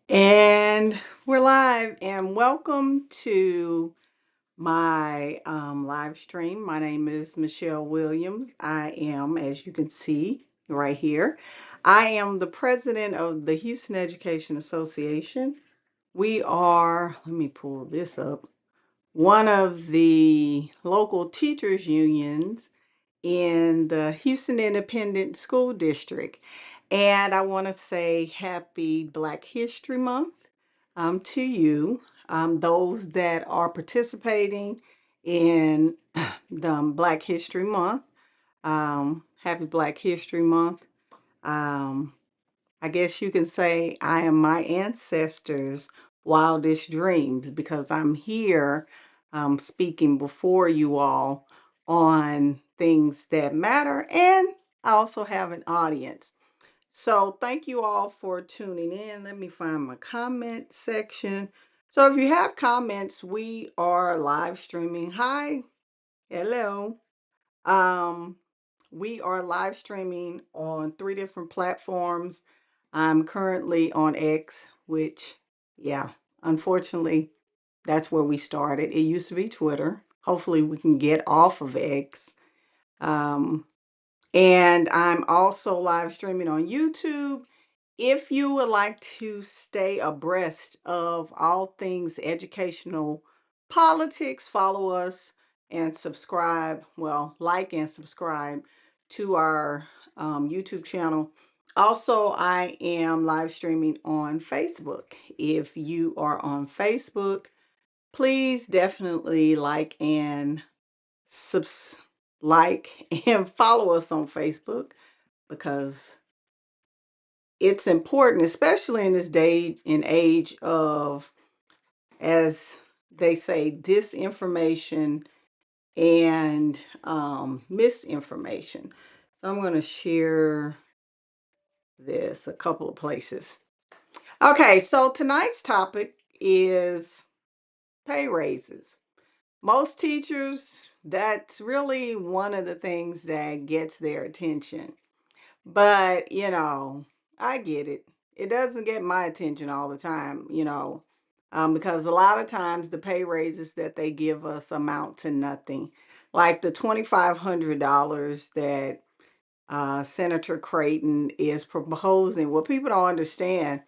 And we're live, and welcome to my live stream. My name is Michelle Williams. I am, as you can see right here, I am the president of the Houston Education Association. We are, let me pull this up, one of the local teachers' unions in the Houston Independent School District. And I want to say happy Black History Month to you, those that are participating in the Black History Month. Happy Black History Month. Um, I guess you can say I am my ancestors' wildest dreams because I'm here speaking before you all on things that matter, and I also have an audience. So thank you all for tuning in. Let me find my comment section. So if you have comments, we are live streaming. Hi, hello. Um, we are live streaming on 3 different platforms. I'm currently on X, which, yeah, unfortunately, that's where we started. It used to be Twitter. Hopefully, we can get off of X. Um, and I'm also live streaming on YouTube. If you would like to stay abreast of all things educational politics, follow us and subscribe. Well, like and subscribe to our YouTube channel. Also, I am live streaming on Facebook. If you are on Facebook, please definitely subs like and follow us on Facebook because it's important, especially in this day and age of, as they say, disinformation and misinformation. So I'm going to share this a couple of places. Okay, so tonight's topic is pay raises. Most teachers, that's really one of the things that gets their attention. But, I get it. It doesn't get my attention all the time, because a lot of times the pay raises that they give us amount to nothing. Like the $2,500 that Senator Creighton is proposing. What people don't understand,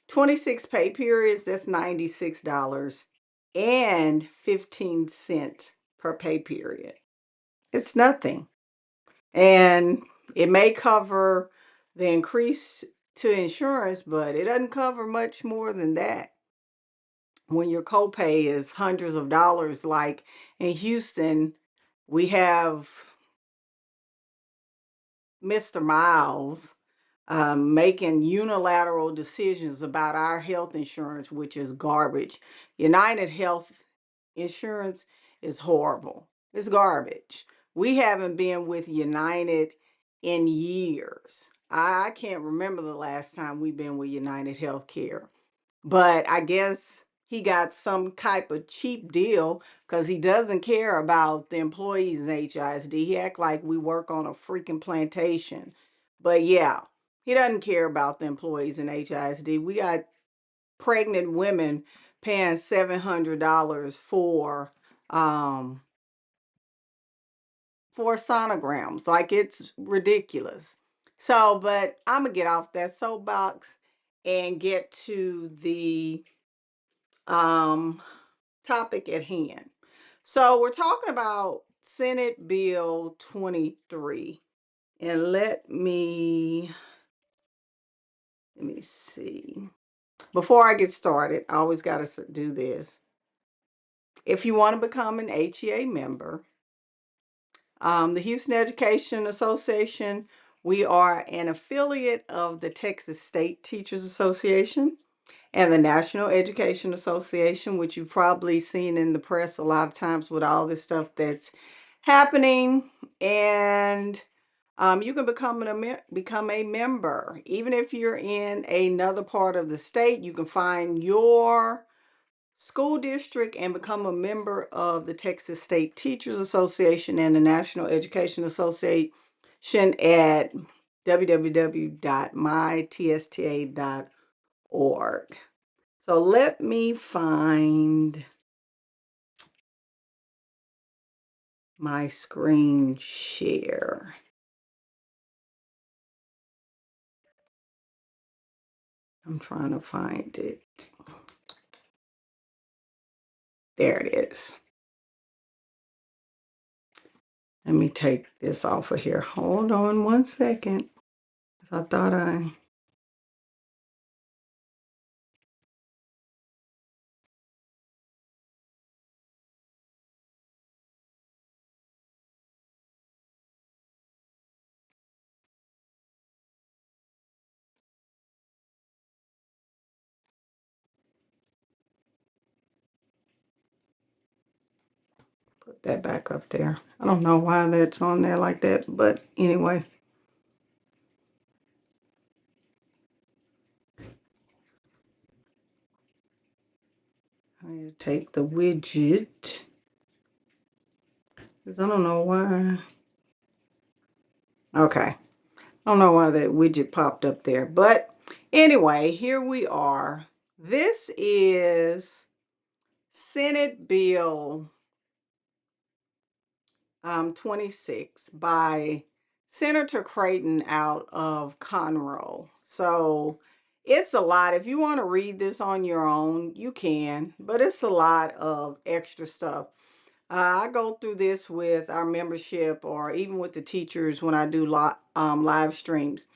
26 pay periods, that's $96 and 15 cents per pay period. It's nothing. And it may cover the increase to insurance, but it doesn't cover much more than that. When your copay is hundreds of dollars, like in Houston, we have Mr. Miles making unilateral decisions about our health insurance, which is garbage. United Health Insurance is horrible. It's garbage. We haven't been with United in years. I can't remember the last time we've been with United Healthcare. But I guess he got some type of cheap deal because he doesn't care about the employees in HISD. He act like we work on a freaking plantation. But yeah, he doesn't care about the employees in HISD. We got pregnant women paying $700 for sonograms. Like, it's ridiculous. So, but I'm gonna get off that soapbox and get to the um topic at hand. So we're talking about Senate Bill 23. And let me see. Before I get started, I always got to do this. If you want to become an HEA member, the Houston Education Association, we are an affiliate of the Texas State Teachers Association and the National Education Association, which you've probably seen in the press a lot of times with all this stuff that's happening. And you can become a member. Even if you're in another part of the state, you can find your school district and become a member of the Texas State Teachers Association and the National Education Association at www.mytsta.org. So let me find my screen share. I'm trying to find it. There it is. Let me take this off of here. Hold on one second. I thought I put that back up there. I don't know why that's on there like that, but anyway. I need to take the widget. Because I don't know why. Okay. I don't know why that widget popped up there. But anyway, here we are. This is Senate Bill 26 by Senator Creighton out of Conroe. So it's a lot. If you want to read this on your own, you can, but it's a lot of extra stuff. I go through this with our membership or even with the teachers when I do live streams.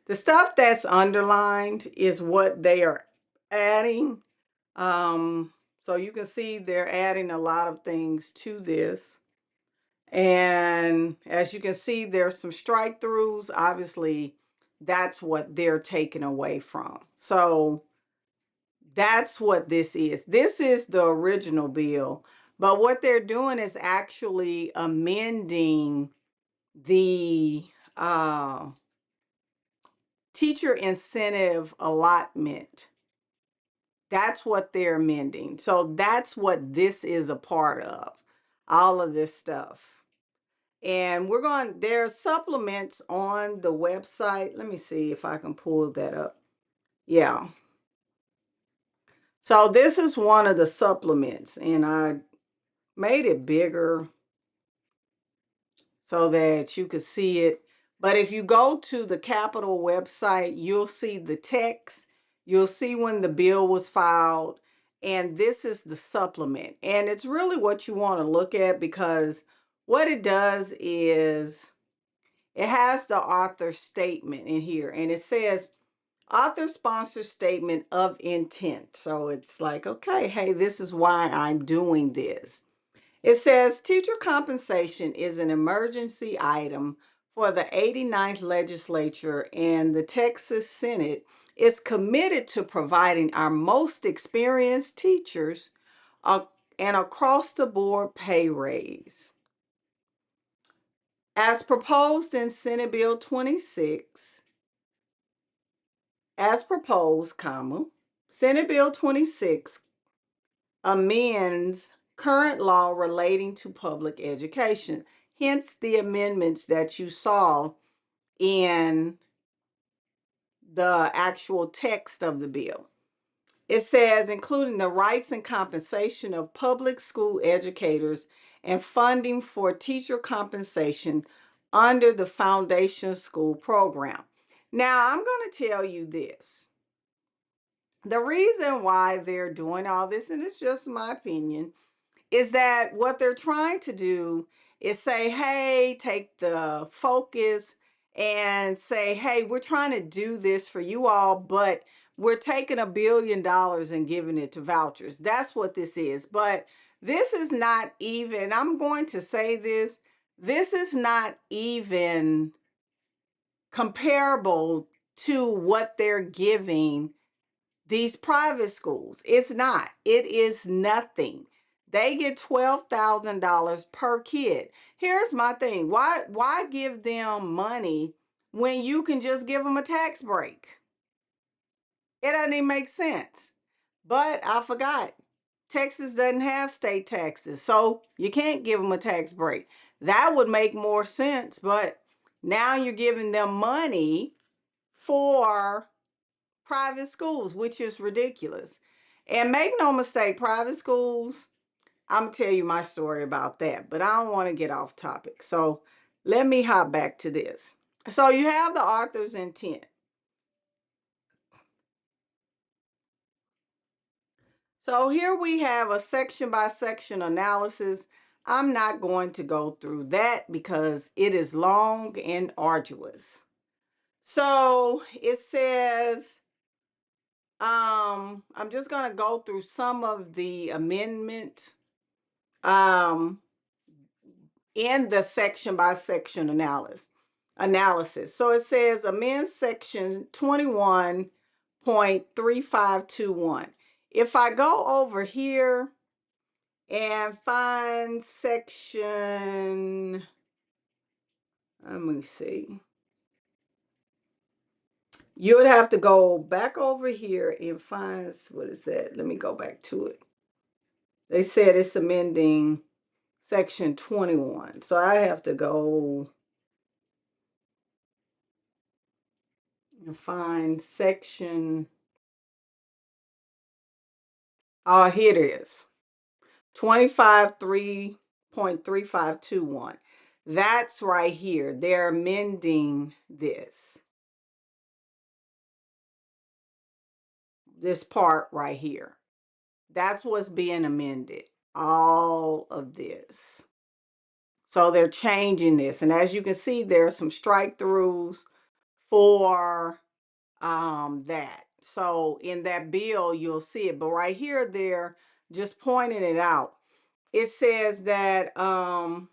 The stuff that's underlined is what they are adding. So you can see they're adding a lot of things to this. And as you can see, there's some strike throughs. Obviously, that's what they're taking away from. So that's what this is. This is the original bill. But what they're doing is actually amending the teacher incentive allotment. That's what they're amending. So that's what this is a part of, all of this stuff. And there are supplements on the website. Let me see if I can pull that up. Yeah. So this is one of the supplements, and I made it bigger so that you could see it. But if you go to the Capitol website, you'll see the text. You'll see when the bill was filed. And this is the supplement. And it's really what you want to look at, because what it does is it has the author statement in here. And it says author sponsor statement of intent. So it's like, okay, hey, this is why I'm doing this. It says teacher compensation is an emergency item for the 89th legislature, and the Texas Senate is committed to providing our most experienced teachers an across the board pay raise. As proposed in Senate Bill 26, as proposed, comma, Senate Bill 26 amends current law relating to public education, hence the amendments that you saw in the actual text of the bill. It says, including the rights and compensation of public school educators and funding for teacher compensation under the Foundation School Program. Now, I'm going to tell you this. The reason why they're doing all this, and it's just my opinion, is that what they're trying to do is say, hey, take the focus and say, hey, we're trying to do this for you all, but we're taking $1 billion and giving it to vouchers. That's what this is. But this is not even, I'm going to say this is not even comparable to what they're giving these private schools. It's not. It is nothing. They get $12,000 per kid. Here's my thing. Why give them money when you can just give them a tax break? It doesn't even make sense. But I forgot. Texas doesn't have state taxes, so you can't give them a tax break. That would make more sense, but now you're giving them money for private schools, which is ridiculous. And make no mistake, private schools, I'm gonna tell you my story about that, but I don't want to get off topic. So let me hop back to this. So you have the author's intent. So here we have a section by section analysis. I'm not going to go through that because it is long and arduous. So it says, I'm just going to go through some of the amendments um, in the section by section analysis. So it says amend section 21.3521. If I go over here and find section, let me see. You would have to go back over here and find, what is that? Let me go back to it. They said it's amending section 21. So I have to go and find section. Oh, here it is. 25.3521. That's right here. They're amending this part right here. That's what's being amended. All of this. So they're changing this. And as you can see, there are some strike throughs for that. So in that bill, you'll see it. But right here, they're just pointing it out. It says that they're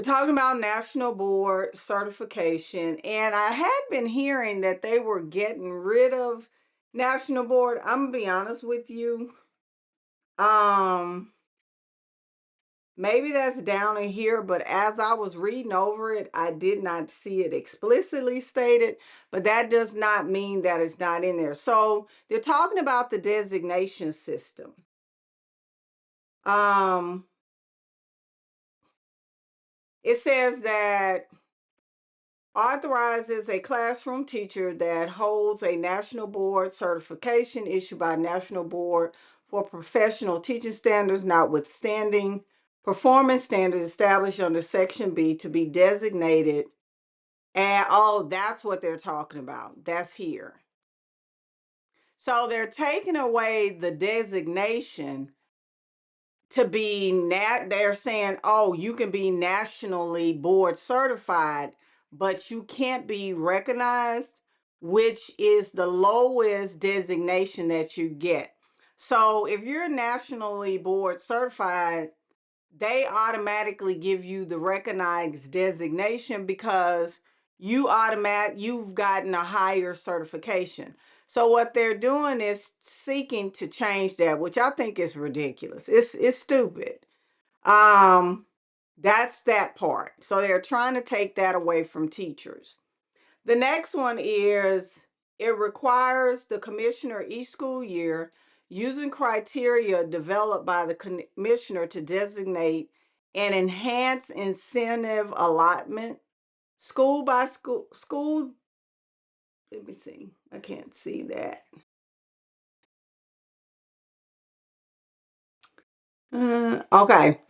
talking about national board certification. And I had been hearing that they were getting rid of national board. I'm gonna be honest with you. Maybe that's down in here, but as I was reading over it, I did not see it explicitly stated, but that does not mean that it's not in there. So they're talking about the designation system. It says that authorizes a classroom teacher that holds a national board certification issued by National Board for Professional Teaching Standards, notwithstanding performance standards established under Section B, to be designated. And oh, that's what they're talking about. That's here. So they're taking away the designation to be they're saying, oh, you can be nationally board certified, but you can't be recognized, which is the lowest designation that you get. So if you're nationally board certified, they automatically give you the recognized designation because you've gotten a higher certification. So what they're doing is seeking to change that, which I think is ridiculous. It's stupid. That's that part. So they're trying to take that away from teachers. The next one is it requires the commissioner each school year, using criteria developed by the commissioner, to designate an enhanced incentive allotment school by school. Let me see. I can't see that. Okay.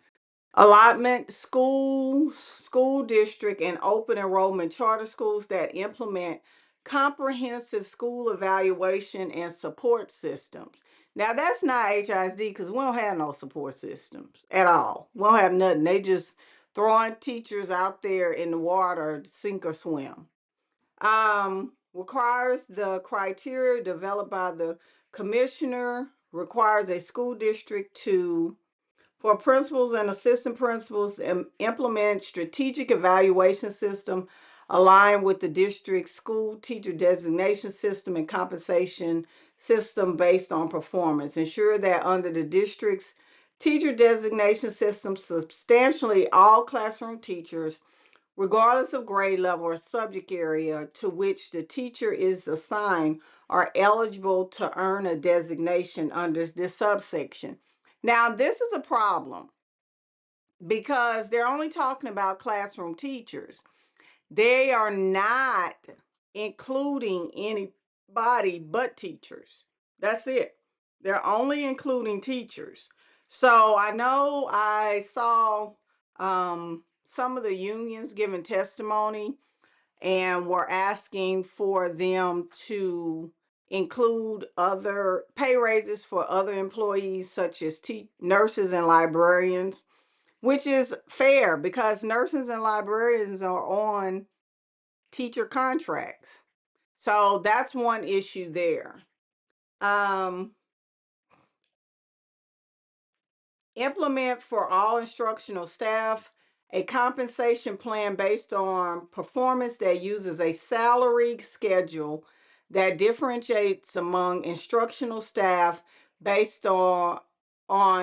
Allotment schools, school district, and open enrollment charter schools that implement comprehensive school evaluation and support systems. Now that's not HISD because we don't have no support systems at all. We don't have nothing. They just throwing teachers out there in the water, sink or swim. Requires the criteria developed by the commissioner, requires a school district to, for principals and assistant principals, implement strategic evaluation system aligned with the district's school teacher designation system and compensation system based on performance. Ensure that under the district's teacher designation system, substantially all classroom teachers, regardless of grade level or subject area to which the teacher is assigned, are eligible to earn a designation under this subsection. Now, this is a problem because they're only talking about classroom teachers. They are not including anybody but teachers. That's it. They're only including teachers. So I know I saw some of the unions giving testimony and were asking for them to include other pay raises for other employees, such as nurses and librarians, which is fair because nurses and librarians are on teacher contracts. So that's one issue there. Um, Implement for all instructional staff a compensation plan based on performance that uses a salary schedule that differentiates among instructional staff based on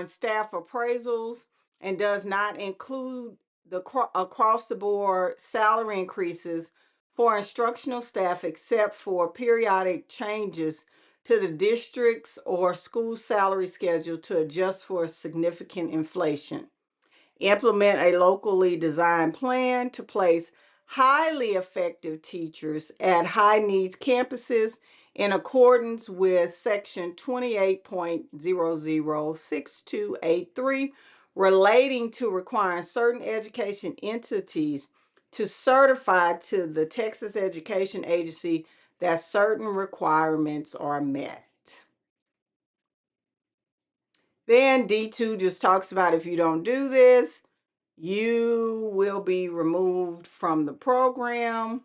staff appraisals and does not include the across the board salary increases for instructional staff except for periodic changes to the district's or school salary schedule to adjust for significant inflation. Implement a locally designed plan to place highly effective teachers at high needs campuses in accordance with Section 28.006283 relating to requiring certain education entities to certify to the Texas Education Agency that certain requirements are met. Then D2 just talks about if you don't do this, you will be removed from the program.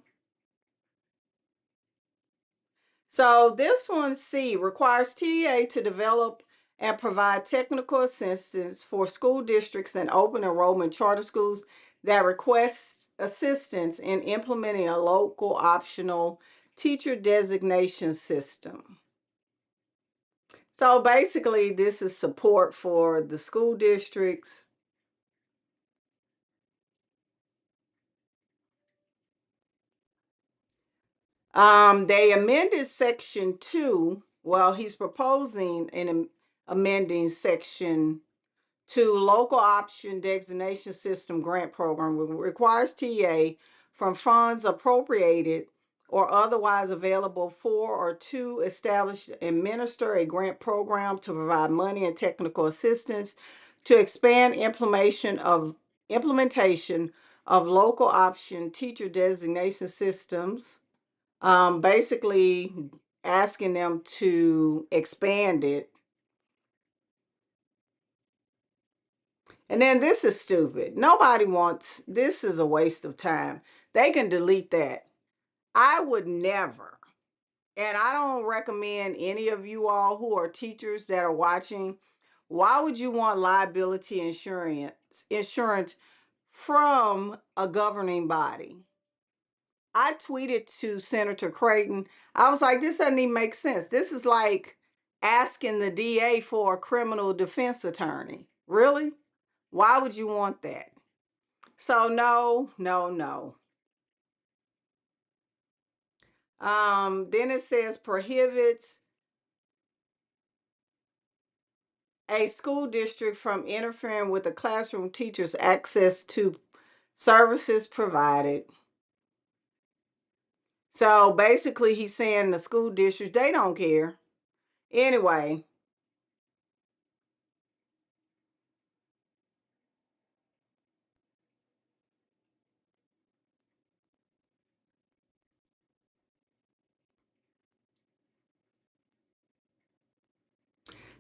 So this one, C, requires TEA to develop and provide technical assistance for school districts and open enrollment charter schools that request assistance in implementing a local optional teacher designation system. So basically, this is support for the school districts. They amended section 2. Well, he's proposing an amending section 2 local option designation system grant program requires TA from funds appropriated or otherwise available for or to establish administer a grant program to provide money and technical assistance to expand implementation of local option teacher designation systems, basically asking them to expand it. And then this is stupid. Nobody wants this, is a waste of time. They can delete that. I would never, and I don't recommend any of you all who are teachers that are watching, why would you want liability insurance from a governing body? I tweeted to Senator Creighton. I was like, this doesn't even make sense. This is like asking the DA for a criminal defense attorney. Really? Why would you want that? So no, no, no. Then it says prohibits a school district from interfering with a classroom teacher's access to services provided. So basically, he's saying the school district, they don't care. Anyway,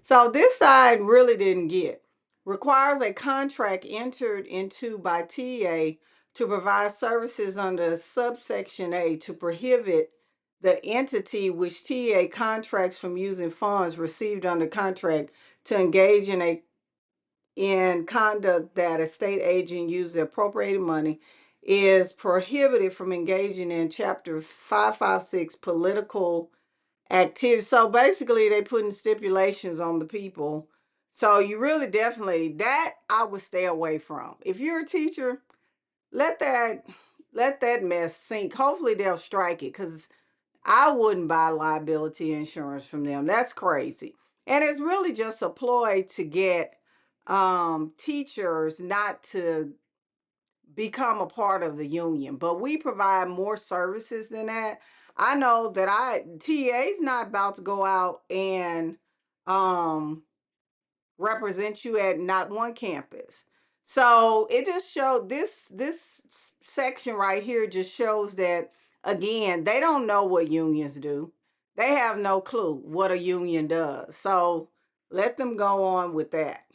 so this side really didn't get. Requires a contract entered into by TA to provide services under subsection A to prohibit the entity which TA contracts from using funds received under contract to engage in conduct that a state agent used the appropriated money is prohibited from engaging in chapter 556 political activity. So basically, they putting stipulations on the people. So you really definitely, that I would stay away from. If you're a teacher, let that let that mess sink. Hopefully they'll strike it because I wouldn't buy liability insurance from them. That's crazy. And it's really just a ploy to get teachers not to become a part of the union. But we provide more services than that. I know that TA's not about to go out and um represent you at not one campus. So it just showed this section right here just shows that again, they don't know what unions do. They have no clue what a union does. So let them go on with that.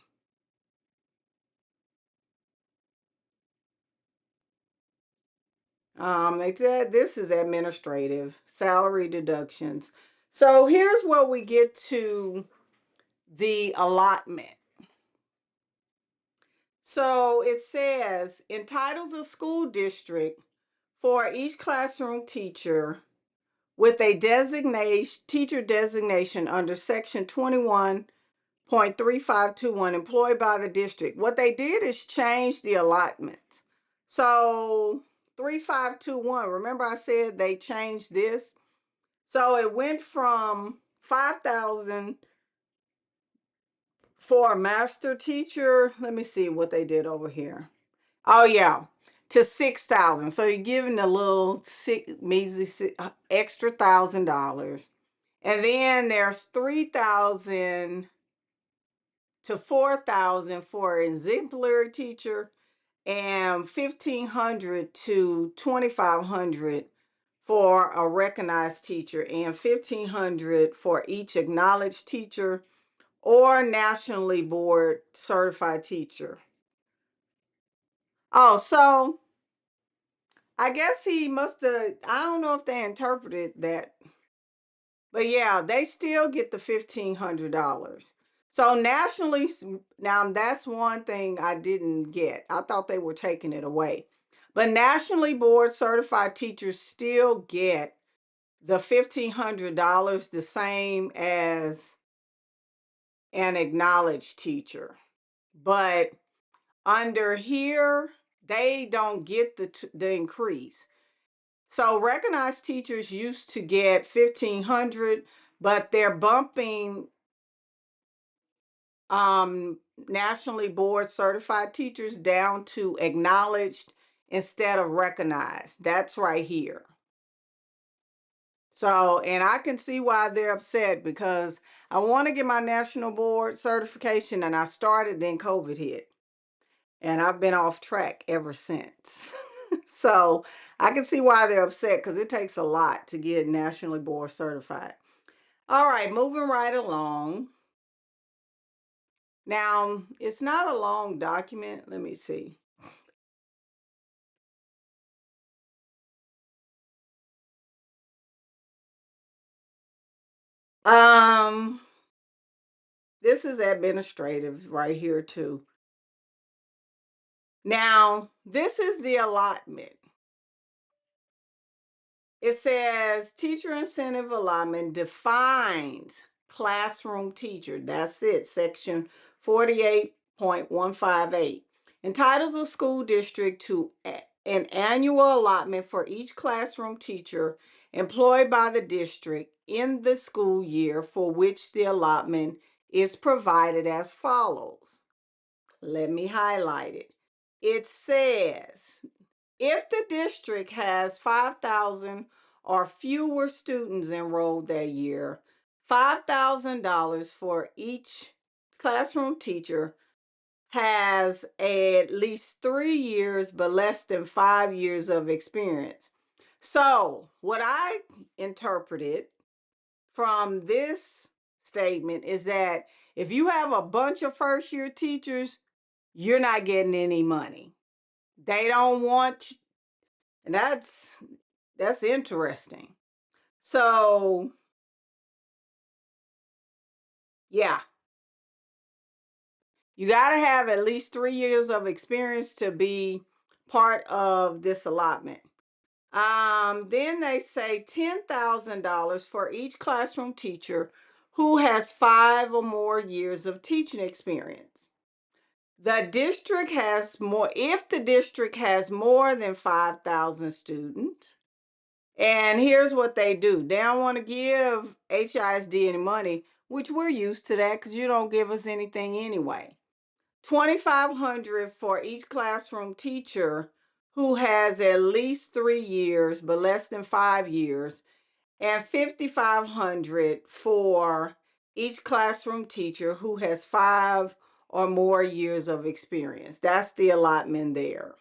They said this is administrative salary deductions. So here's where we get to the allotment. So it says entitles a school district for each classroom teacher with a designation teacher designation under section 21.3521 employed by the district. What they did is change the allotment. So 3521, remember I said they changed this? So it went from 5,000 for a master teacher. Let me see what they did over here. Oh yeah, to 6,000. So you're giving a little measly extra $1,000, and then there's 3,000 to 4,000 for an exemplary teacher, and 1,500 to 2,500 for a recognized teacher, and 1,500 for each acknowledged teacher or nationally board certified teacher. Oh, so I guess he must have, I don't know if they interpreted that, but yeah, they still get the $1,500. So nationally, now that's one thing I didn't get. I thought they were taking it away. But nationally board certified teachers still get the $1,500, the same as an acknowledged teacher. But under here, they don't get the increase. So recognized teachers used to get 1,500, but they're bumping nationally board certified teachers down to acknowledged instead of recognized. That's right here. So, and I can see why they're upset because I want to get my national board certification and I started, then COVID hit. And I've been off track ever since. So I can see why they're upset because it takes a lot to get nationally board certified. All right, moving right along. Now, it's not a long document. Let me see. Um, this is administrative right here too. Now, this is the allotment. It says teacher incentive allotment defines classroom teacher. That's it, section 48.158. Entitles a school district to an annual allotment for each classroom teacher employed by the district in the school year for which the allotment is provided as follows. Let me highlight it. It says if the district has 5,000 or fewer students enrolled that year, $5,000 for each classroom teacher has at least 3 years but less than 5 years of experience. So, what I interpreted from this statement is that if you have a bunch of first year teachers, you're not getting any money. They don't want, and that's interesting. So, yeah, you got to have at least 3 years of experience to be part of this allotment. Then they say $10,000 for each classroom teacher who has 5 or more years of teaching experience. The district has more, if the district has more than 5,000 students, and here's what they do. They don't want to give HISD any money, which we're used to that because you don't give us anything anyway. 2,500 for each classroom teacher who has at least 3 years but less than 5 years, and 5,500 for each classroom teacher who has 5 or more years of experience. That's the allotment there.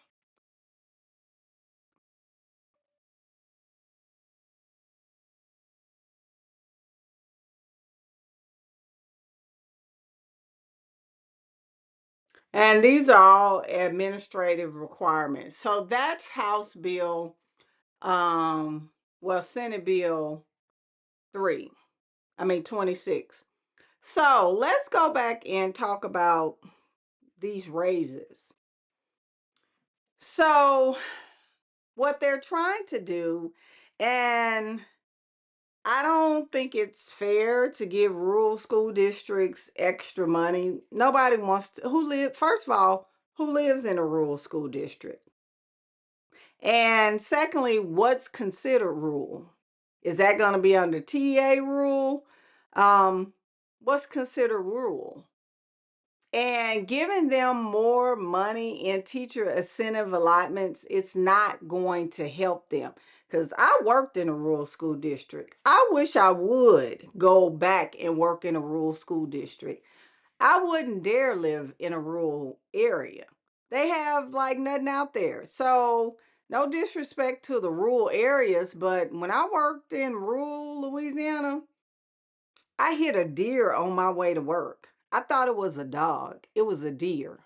And these are all administrative requirements. So that's House Bill, well, Senate Bill 3, 26. So let's go back and talk about these raises. So, what they're trying to do, and I don't think it's fair to give rural school districts extra money. Nobody wants to, first of all, who lives in a rural school district? And secondly, what's considered rural? Is that going to be under TA rule? What's considered rural? And giving them more money in teacher incentive allotments, it's not going to help them. Because I worked in a rural school district. I wish I would go back and work in a rural school district. I wouldn't dare live in a rural area. They have like nothing out there. So, no disrespect to the rural areas, but when I worked in rural Louisiana, I hit a deer on my way to work. I thought it was a dog. It was a deer.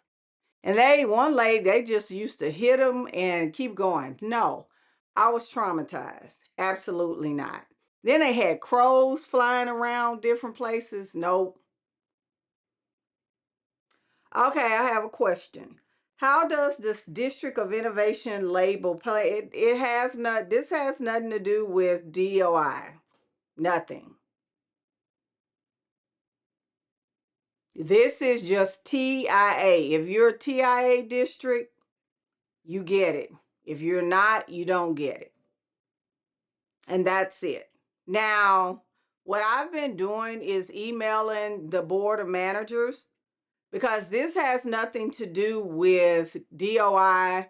And one lady, they just used to hit them and keep going. No, I was traumatized. Absolutely not. Then they had crows flying around different places. Nope. Okay, I have a question. How does this District of Innovation label play? It has not, this has nothing to do with DOI. Nothing. This is just TIA. If you're a TIA district, you get it. If you're not, you don't get it. And that's it. Now, what I've been doing is emailing the board of managers because this has nothing to do with DOI.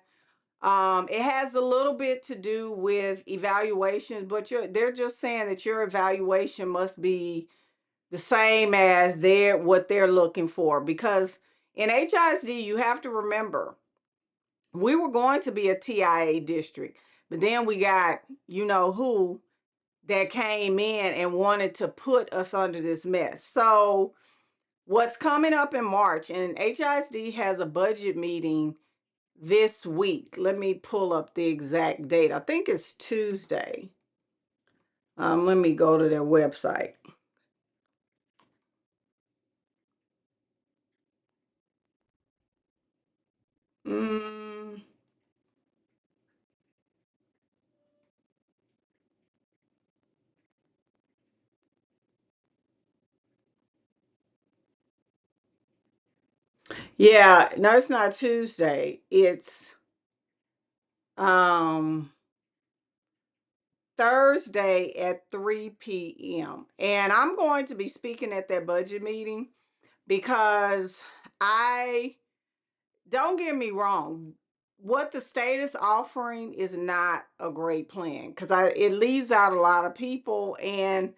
It has a little bit to do with evaluations, but they're just saying that your evaluation must be the same as what they're looking for, because in HISD you have to remember we were going to be a TIA district, but then we got who that came in and wanted to put us under this mess. So what's coming up in March, and HISD has a budget meeting this week. Let me pull up the exact date. I think it's Tuesday. Let me go to their website. Mm, yeah, no, it's not Tuesday. It's um Thursday at 3 p.m. And I'm going to be speaking at that budget meeting because I don't get me wrong, what the state is offering is not a great plan because it leaves out a lot of people, and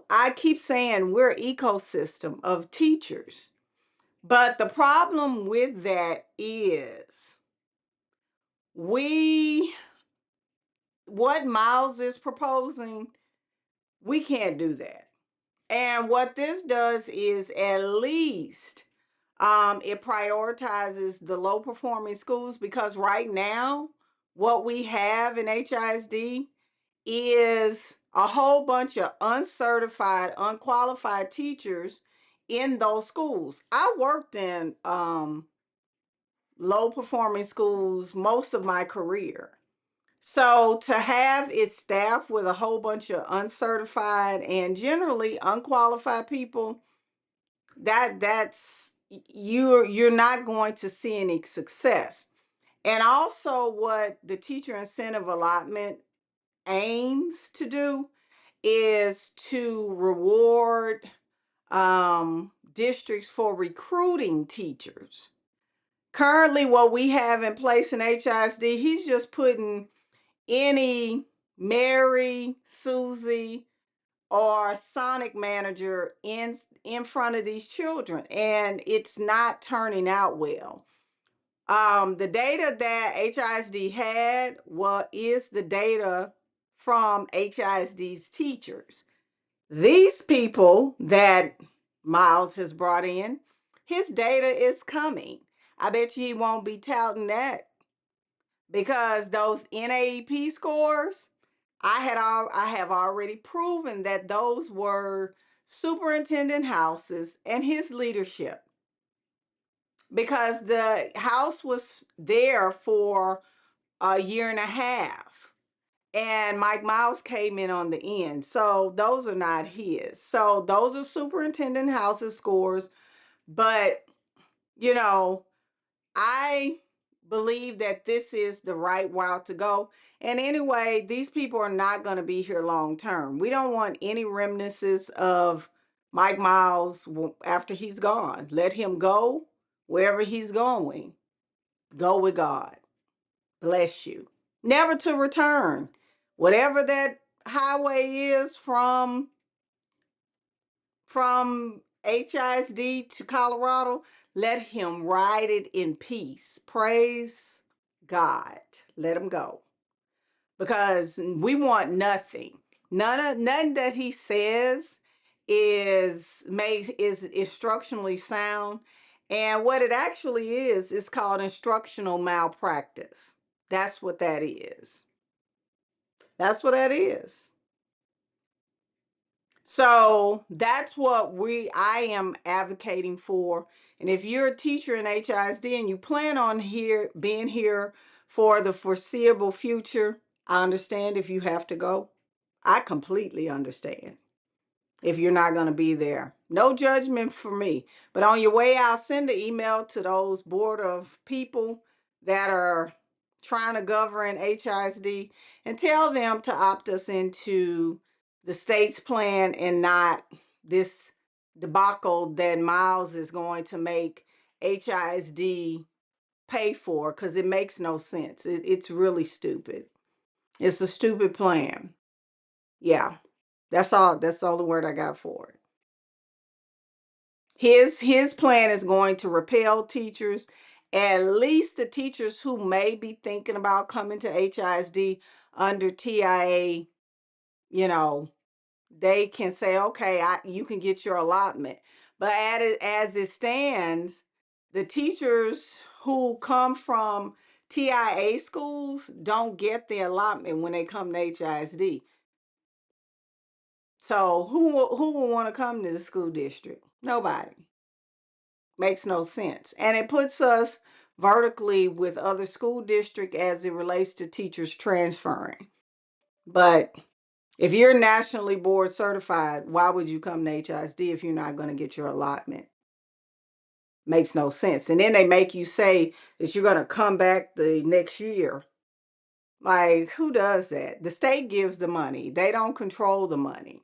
I keep saying we're an ecosystem of teachers. But the problem with that is we what Miles is proposing, we can't do that. And what this does is at least it prioritizes the low performing schools, because right now, what we have in HISD is a whole bunch of uncertified, unqualified teachers in those schools. I worked in low performing schools most of my career. So to have it staffed with a whole bunch of uncertified and generally unqualified people, that's you're not going to see any success. And also what the teacher incentive allotment aims to do is to reward districts for recruiting teachers. Currently, what we have in place in HISD, he's just putting any Mary, Susie, or Sonic manager in front of these children, and it's not turning out well. The data that HISD had is the data from HISD's teachers. These people that Miles has brought in, his data is coming. I bet you he won't be touting that because those NAEP scores, I have already proven that those were superintendent houses and his leadership, because the house was there for a year and a half and Mike Miles came in on the end. So those are not his. So those are superintendent houses scores. But, you know, I believe that this is the right route to go. And anyway, these people are not going to be here long term. We don't want any remnants of Mike Miles after he's gone. Let him go wherever he's going. Go with God. Bless you. Never to return. Whatever that highway is from HISD to Colorado, let him ride it in peace. Praise God. Let him go. Because we want nothing. Nothing that he says is instructionally sound. And what it actually is called instructional malpractice. That's what that is. That's what that is. So that's what I am advocating for. And if you're a teacher in HISD and you plan on being here for the foreseeable future, I understand if you have to go. I completely understand if you're not going to be there. No judgment for me. But on your way out, send an email to those board of people that are trying to govern HISD and tell them to opt us into the state's plan and not this debacle that Miles is going to make HISD pay for, because it makes no sense. It's really stupid. It's a stupid plan. Yeah, that's all. That's all the word I got for it. His plan is going to repel teachers, at least the teachers who may be thinking about coming to HISD under TIA. You know, they can say, okay, you can get your allotment. But as it stands, the teachers who come from TIA schools don't get the allotment when they come to HISD. So who will want to come to the school district? Nobody. Makes no sense. And it puts us vertically with other school district as it relates to teachers transferring. But if you're nationally board certified, why would you come to HISD if you're not going to get your allotment? Makes no sense. And then they make you say that you're going to come back the next year. Like, who does that? The state gives the money. They don't control the money.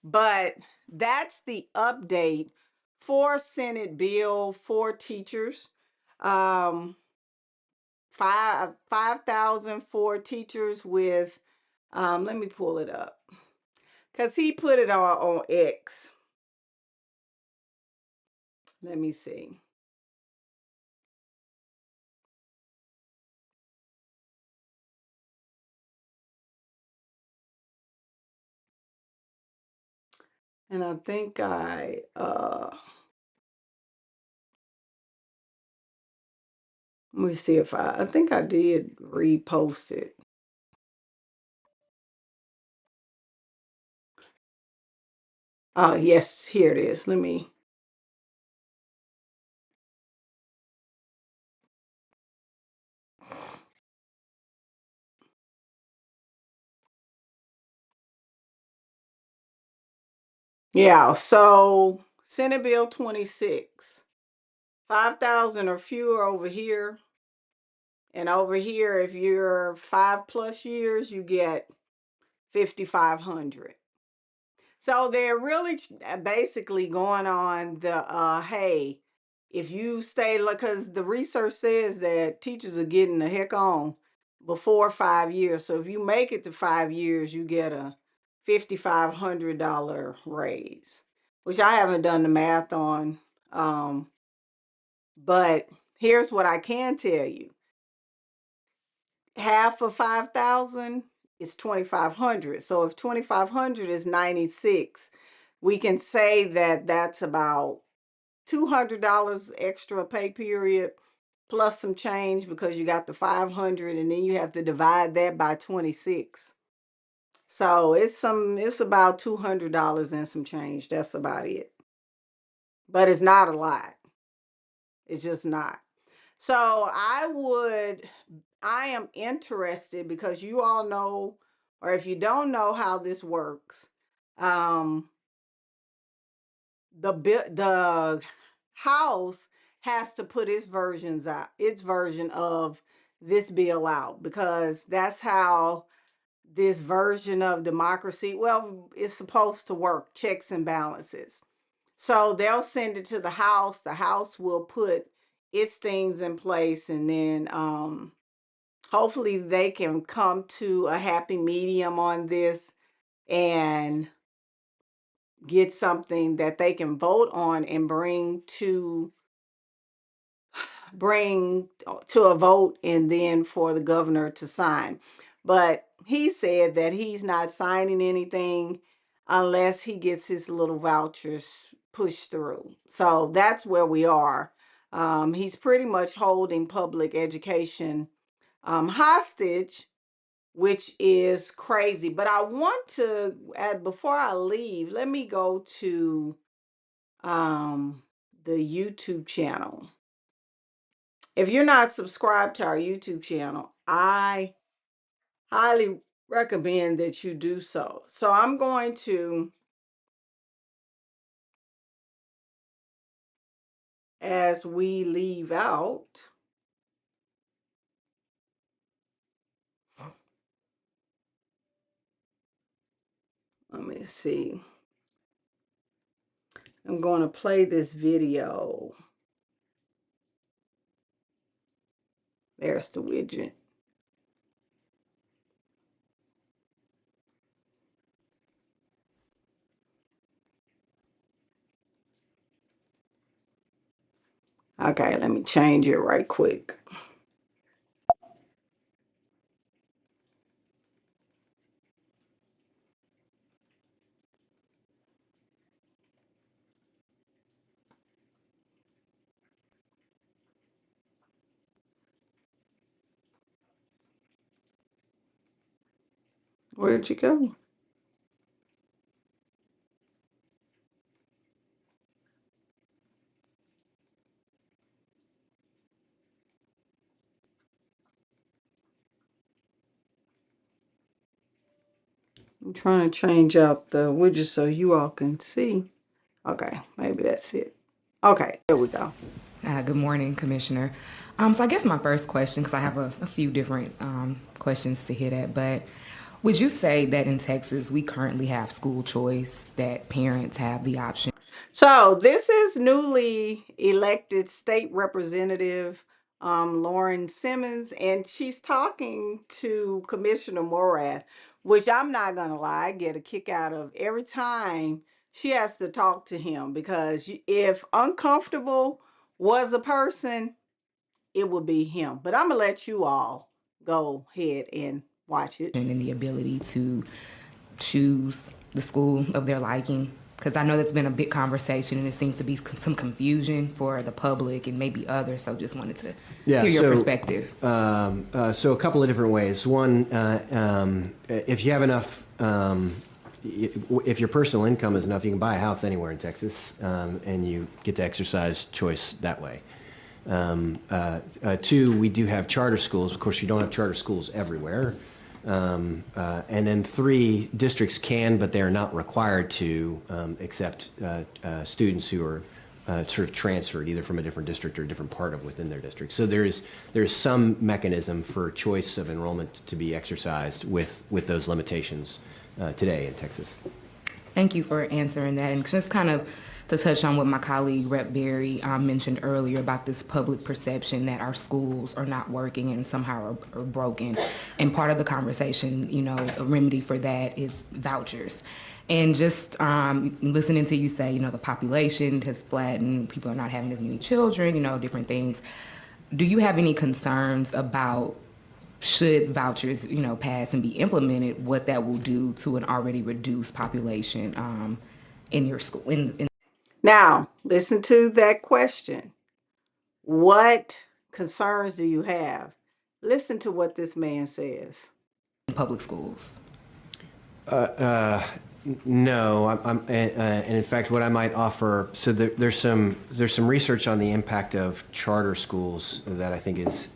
But that's the update for Senate Bill for teachers. 5,000 for teachers with, let me pull it up, because he put it on X. Let me see. And I think let me see if I think I did repost it. Oh, yes, here it is. Let me. Yeah, so Senate Bill 26. 5,000 or fewer over here. And over here, if you're 5+ years, you get 5,500. So they're really basically going on the hey, if you stay, because the research says that teachers are getting the heck on before 5 years. So if you make it to 5 years, you get a $5,500 raise, which I haven't done the math on. But here's what I can tell you. Half of 5,000 is 2,500. So if 2,500 is 96, we can say that that's about $200 extra pay period plus some change, because you got the 500 and then you have to divide that by 26. So it's about $200 and some change. That's about it. But it's not a lot. It's just not. So I am interested, because you all know, or if you don't know how this works, um, the House has to put its version of this bill out, because that's how this version of democracy, well, it's supposed to work, checks and balances. So they'll send it to the House. The House will put its things in place, and then hopefully they can come to a happy medium on this and get something that they can vote on and bring to a vote, and then for the governor to sign. But he said that he's not signing anything unless he gets his little vouchers pushed through. So that's where we are. He's pretty much holding public education hostage, which is crazy. But I want to, before I leave, let me go to the YouTube channel. If you're not subscribed to our YouTube channel, I highly recommend that you do so. So I'm going to, as we leave out, let me see. I'm going to play this video. There's the widget. Okay, let me change it right quick. Where'd you go? I'm trying to change out the widget so you all can see. Okay, maybe that's it. Okay, there we go. Good morning, Commissioner. So I guess my first question, because I have a few different questions to hit at, but would you say that in Texas we currently have school choice, that parents have the option? So this is newly elected state representative Lauren Simmons, and she's talking to Commissioner Morath, which I'm not going to lie, I get a kick out of every time she has to talk to him, because if uncomfortable was a person, it would be him. But I'm going to let you all go ahead and watch it. And the ability to choose the school of their liking? Because I know that's been a big conversation, and it seems to be some confusion for the public and maybe others. So just wanted to hear your perspective. So a couple of different ways. One, if you have enough, if your personal income is enough, you can buy a house anywhere in Texas, and you get to exercise choice that way. Two, we do have charter schools. Of course, you don't have charter schools everywhere. And then three, districts can, but they're not required to accept students who are sort of transferred either from a different district or a different part of within their district. So there's some mechanism for choice of enrollment to be exercised with those limitations today in Texas. Thank you for answering that. And just kind of to touch on what my colleague Rep Berry mentioned earlier about this public perception that our schools are not working and somehow are broken. And part of the conversation, a remedy for that is vouchers. And just listening to you say, the population has flattened, people are not having as many children, different things. Do you have any concerns about should vouchers, pass and be implemented, what that will do to an already reduced population in your school? Now, listen to that question. What concerns do you have? Listen to what this man says. Public schools. No, and in fact, what I might offer, so there's some research on the impact of charter schools that I think is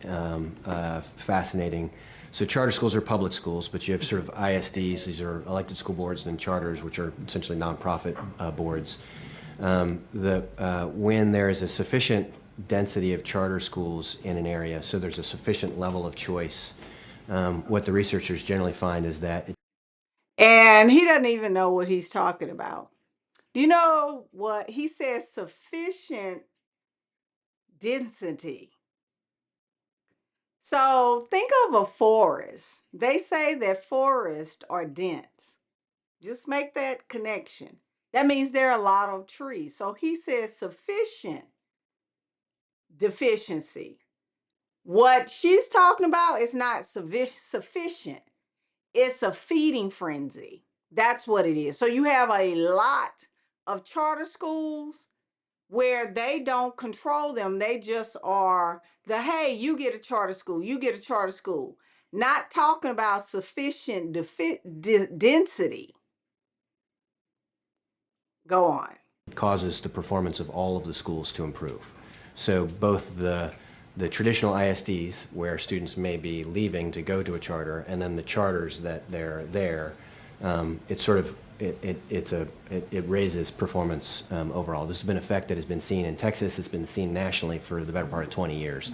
fascinating. So charter schools are public schools, but you have sort of ISDs, these are elected school boards, and then charters, which are essentially nonprofit boards. When there is a sufficient density of charter schools in an area, so there's a sufficient level of choice, what the researchers generally find is that And he doesn't even know what he's talking about. Do you know what he says? Sufficient density. So think of a forest. They say that forests are dense. Just make that connection. That means there are a lot of trees. So he says sufficient deficiency. What she's talking about is not sufficient. It's a feeding frenzy. That's what it is. So you have a lot of charter schools where they don't control them. They just are hey, you get a charter school, you get a charter school. Not talking about sufficient density. Go on. causes the performance of all of the schools to improve. So both the traditional ISDs, where students may be leaving to go to a charter, and then the charters that they're there, it raises performance overall. This has been an effect that has been seen in Texas. It's been seen nationally for the better part of 20 years.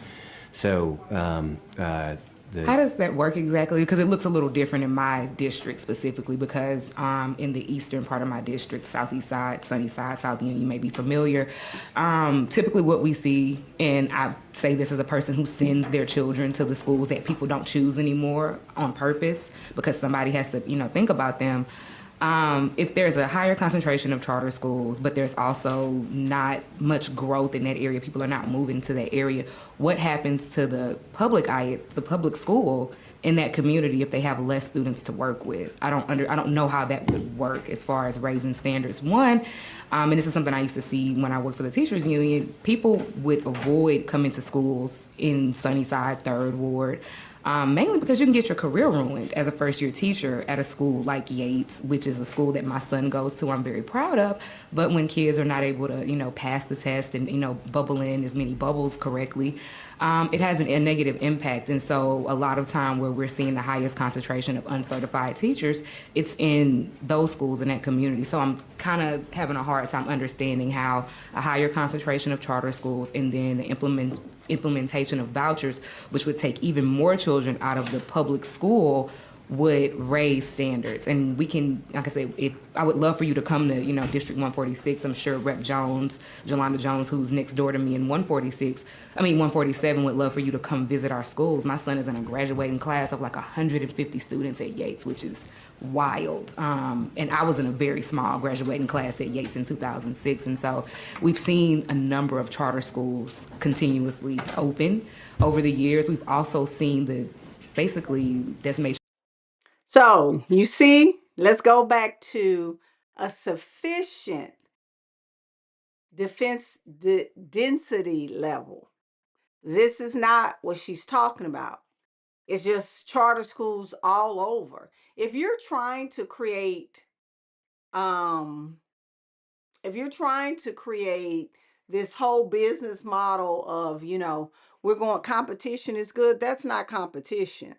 So how does that work exactly? Because it looks a little different in my district specifically, because in the eastern part of my district, southeast side, Sunnyside, South Union, you may be familiar. Typically what we see, and I say this as a person who sends their children to the schools that people don't choose anymore on purpose because somebody has to, think about them. If there's a higher concentration of charter schools, but there's also not much growth in that area, people are not moving to that area, what happens to the public school in that community if they have less students to work with? I don't know how that would work as far as raising standards. One, and this is something I used to see when I worked for the teachers union, people would avoid coming to schools in Sunnyside, Third Ward, mainly because you can get your career ruined as a first-year teacher at a school like Yates, which is a school that my son goes to, I'm very proud of. But when kids are not able to, pass the test and, bubble in as many bubbles correctly, it has a negative impact. And so a lot of time where we're seeing the highest concentration of uncertified teachers, it's in those schools in that community. So I'm kind of having a hard time understanding how a higher concentration of charter schools and then the implementation of vouchers, which would take even more children out of the public school, would raise standards. And we can, like I said, I would love for you to come to, District 146. I'm sure Rep. Jones, Jolanda Jones, who's next door to me in 147, would love for you to come visit our schools. My son is in a graduating class of like 150 students at Yates, which is wild. And I was in a very small graduating class at Yates in 2006. And so we've seen a number of charter schools continuously open over the years. We've also seen the basically decimation. So you see, let's go back to a sufficient density level. This is not what she's talking about. It's just charter schools all over. If you're trying to create, this whole business model of, we're going competition is good, that's not competition.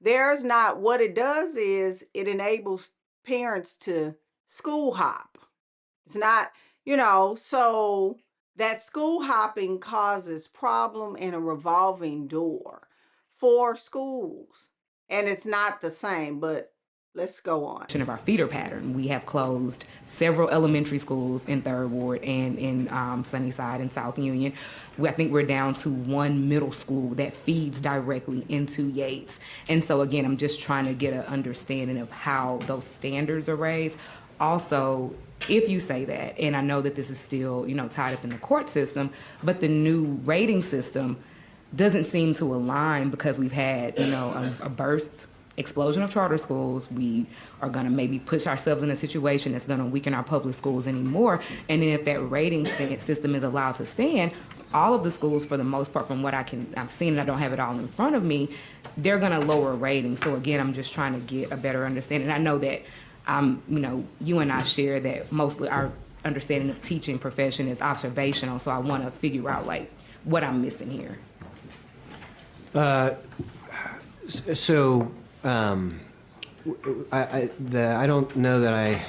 There's not, what it does is it enables parents to school hop. It's not, so that school hopping causes problem in a revolving door for schools. And it's not the same, but Let's go on. Of our feeder pattern. We have closed several elementary schools in Third Ward and in Sunnyside and South Union. I think we're down to one middle school that feeds directly into Yates. And so again, I'm just trying to get an understanding of how those standards are raised. Also, if you say that, and I know that this is still, tied up in the court system, but the new rating system doesn't seem to align because we've had, a burst explosion of charter schools. We are going to maybe push ourselves in a situation that's going to weaken our public schools anymore. And then if that rating system is allowed to stand, all of the schools, for the most part, from what I've seen, and I don't have it all in front of me, they're going to lower ratings. So again, I'm just trying to get a better understanding. I know that, you and I share that mostly our understanding of teaching profession is observational. So I want to figure out what I'm missing here. I don't know that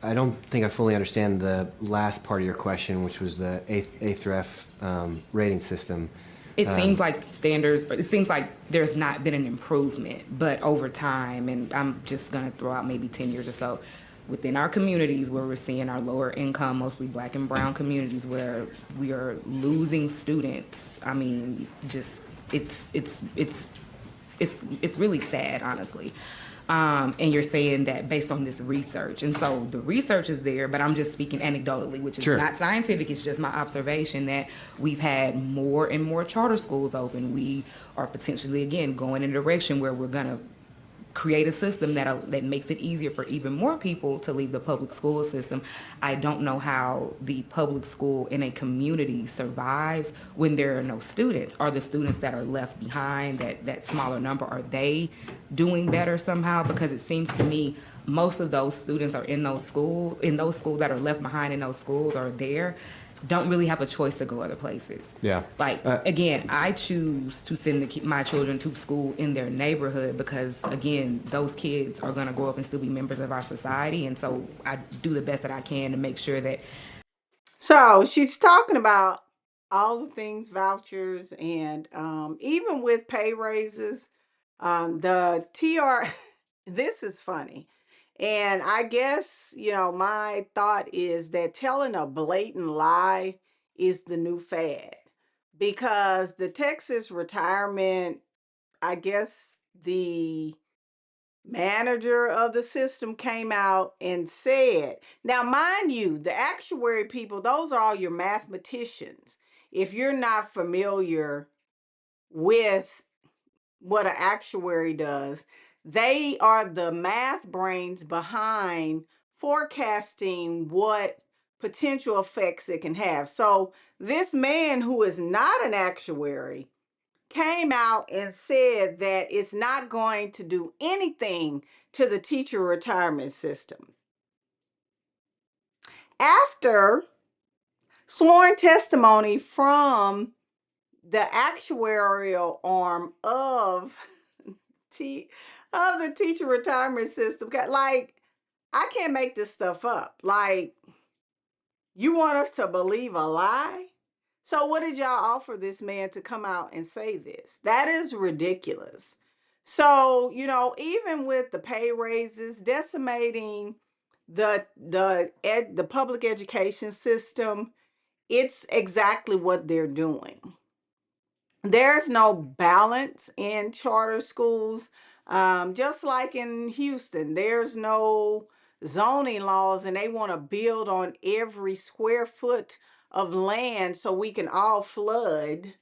I don't think I fully understand the last part of your question, which was the A through F rating system. It seems like standards, it seems like there's not been an improvement, but over time, and I'm just going to throw out maybe 10 years or so, within our communities where we're seeing our lower income, mostly black and brown communities where we are losing students. I mean, just it's really sad, honestly. And you're saying that based on this research. And so the research is there, but I'm just speaking anecdotally, which is not scientific. It's just my observation that we've had more and more charter schools open. We are potentially, again, going in a direction where we're going to create a system that makes it easier for even more people to leave the public school system. I don't know how the public school in a community survives when there are no students. Are the students that are left behind, that smaller number, are they doing better somehow? Because it seems to me most of those students are in those schools that are left behind in those schools are there, don't really have a choice to go other places. Yeah. Again, I choose to send my children to school in their neighborhood because, again, those kids are going to grow up and still be members of our society. And so I do the best that I can to make sure that. So she's talking about all the things, vouchers, and even with pay raises, the TR, this is funny. And I guess, my thought is that telling a blatant lie is the new fad because the Texas retirement, I guess the manager of the system came out and said, now, mind you, the actuary people, those are all your mathematicians. If you're not familiar with what an actuary does, they are the math brains behind forecasting what potential effects it can have. So this man who is not an actuary came out and said that it's not going to do anything to the teacher retirement system. After sworn testimony from the actuarial arm of the teacher retirement system, I can't make this stuff up. You want us to believe a lie? So what did y'all offer this man to come out and say this? That is ridiculous. So, even with the pay raises, decimating the public education system, it's exactly what they're doing. There's no balance in charter schools. Just like in Houston, there's no zoning laws and they want to build on every square foot of land so we can all flood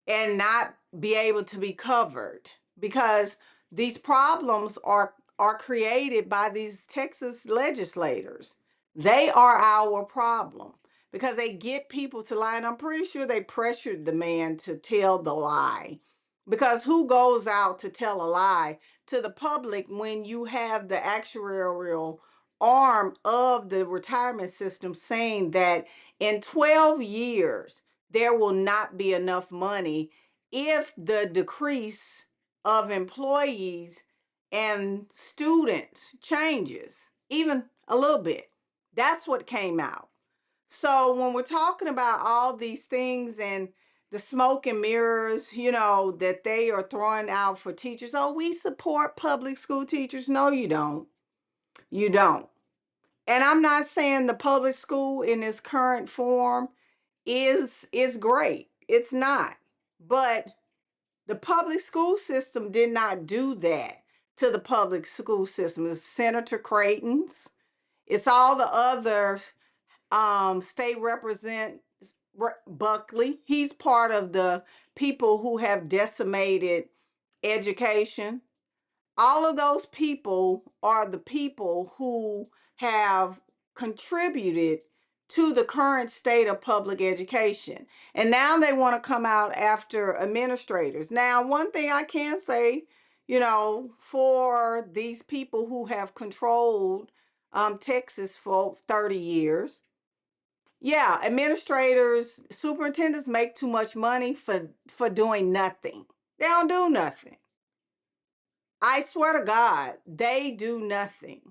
and not be able to be covered because these problems are created by these Texas legislators. They are our problem because they get people to lie, and I'm pretty sure they pressured the man to tell the lie, because who goes out to tell a lie to the public when you have the actuarial arm of the retirement system saying that in 12 years there will not be enough money if the decrease of employees and students changes even a little bit. That's what came out. So when we're talking about all these things and the smoke and mirrors, that they are throwing out for teachers. Oh, we support public school teachers. No, you don't. You don't. And I'm not saying the public school in its current form is great. It's not. But the public school system did not do that to the public school system. It's Senator Creighton's. It's all the other state represent Buckley. He's part of the people who have decimated education. All of those people are the people who have contributed to the current state of public education. And now they want to come out after administrators. Now, one thing I can say, for these people who have controlled Texas for 30 years, yeah, administrators, superintendents make too much money for doing nothing. They don't do nothing. I swear to God, they do nothing.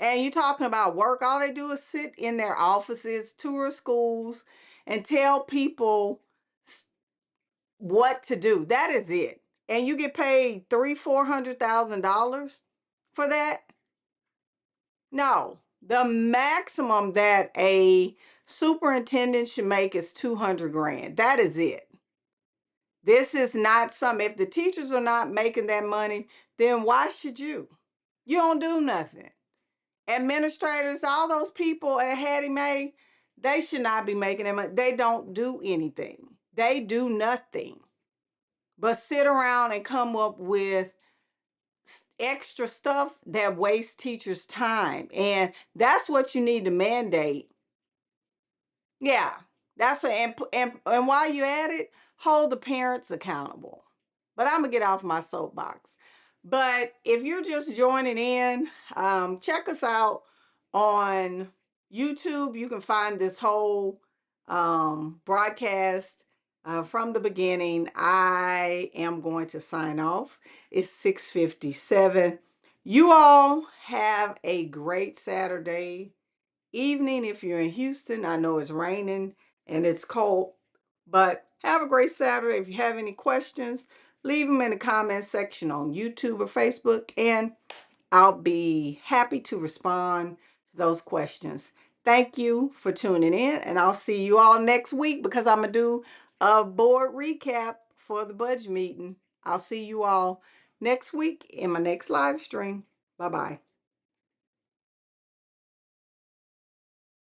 And you talking about work, all they do is sit in their offices, tour schools, and tell people what to do. That is it. And you get paid $300,000-$400,000 for that? No. The maximum that a superintendent should make is 200 grand. That is it. This is not some, if the teachers are not making that money, then why should you? You don't do nothing. Administrators, all those people at Hattie Mae, they should not be making that money. They don't do anything. They do nothing but sit around and come up with extra stuff that wastes teachers' time. And that's what you need to mandate. Yeah, and while you're at it, hold the parents accountable. But I'm gonna get off my soapbox. But if you're just joining in, check us out on YouTube. You can find this whole broadcast from the beginning. I am going to sign off. It's 6:57. You all have a great Saturday evening if you're in Houston. I know it's raining and it's cold, but have a great Saturday. If you have any questions, leave them in the comment section on YouTube or Facebook, and I'll be happy to respond to those questions. Thank you for tuning in, and I'll see you all next week because I'm going to do a board recap for the budget meeting. I'll see you all next week in my next live stream. Bye-bye.